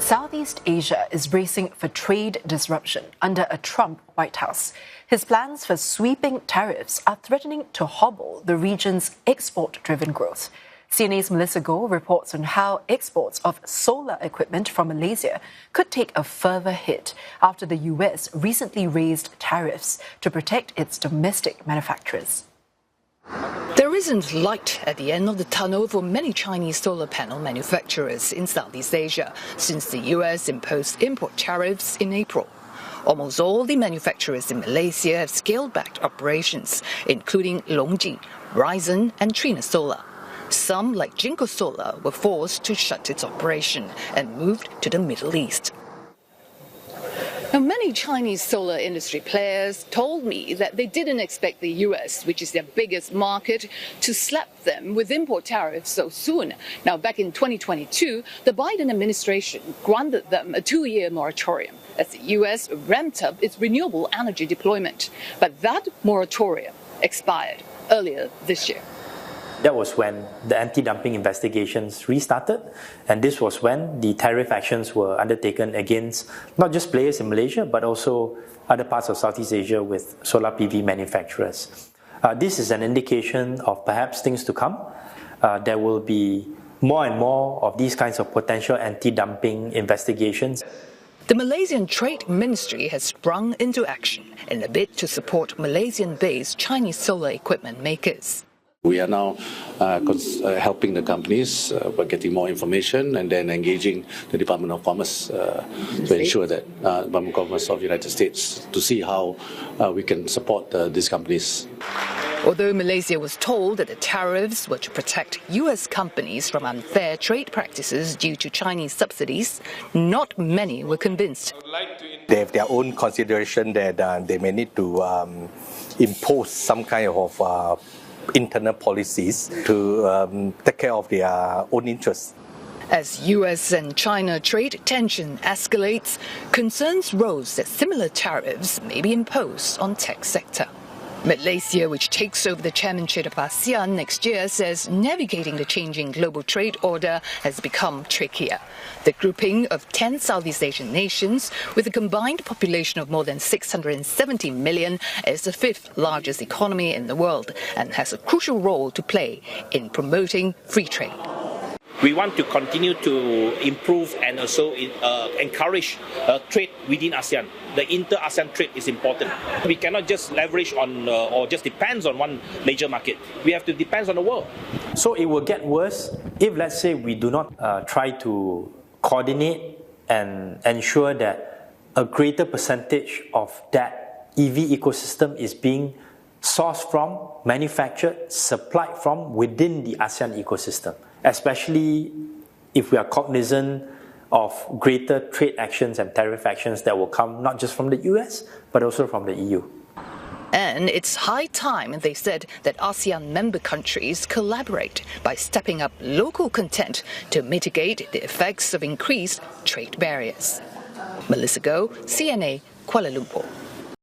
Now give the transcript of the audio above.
Southeast Asia is bracing for trade disruption under a Trump White House. His plans for sweeping tariffs are threatening to hobble the region's export-driven growth. CNA's Melissa Goh reports on how exports of solar equipment from Malaysia could take a further hit after the US recently raised tariffs to protect its domestic manufacturers. There isn't light at the end of the tunnel for many Chinese solar panel manufacturers in Southeast Asia since the US imposed import tariffs in April. Almost all the manufacturers in Malaysia have scaled back operations, including Longji, Ryzen and Trina Solar. Some, like Jinko Solar, were forced to shut its operation and moved to the Middle East. Now, many Chinese solar industry players told me that they didn't expect the US, which is their biggest market, to slap them with import tariffs so soon. Now, back in 2022, the Biden administration granted them a 2-year moratorium as the US ramped up its renewable energy deployment. But that moratorium expired earlier this year. That was when the anti-dumping investigations restarted, and this was when the tariff actions were undertaken against not just players in Malaysia, but also other parts of Southeast Asia with solar PV manufacturers. This is an indication of perhaps things to come. There will be more and more of these kinds of potential anti-dumping investigations. The Malaysian Trade Ministry has sprung into action in a bid to support Malaysian-based Chinese solar equipment makers. We are now helping the companies by getting more information and then engaging the Department of Commerce to ensure that Department of Commerce of the United States to see how we can support these companies. Although Malaysia was told that the tariffs were to protect US companies from unfair trade practices due to Chinese subsidies, not many were convinced. They have their own consideration that they may need to impose some kind of internal policies to take care of their own interests. As US and China trade tension escalates, concerns rose that similar tariffs may be imposed on tech sector. Malaysia, which takes over the chairmanship of ASEAN next year, says navigating the changing global trade order has become trickier. The grouping of 10 Southeast Asian nations, with a combined population of more than 670 million, is the 5th largest economy in the world and has a crucial role to play in promoting free trade. We want to continue to improve and also encourage trade within ASEAN. The inter-ASEAN trade is important. We cannot just leverage on or just depends on one major market. We have to depend on the world. So it will get worse if, let's say, we do not try to coordinate and ensure that a greater percentage of that EV ecosystem is being sourced from, manufactured, supplied from within the ASEAN ecosystem, especially if we are cognizant of greater trade actions and tariff actions that will come not just from the US, but also from the EU. And it's high time, they said, that ASEAN member countries collaborate by stepping up local content to mitigate the effects of increased trade barriers. Melissa Goh, CNA, Kuala Lumpur.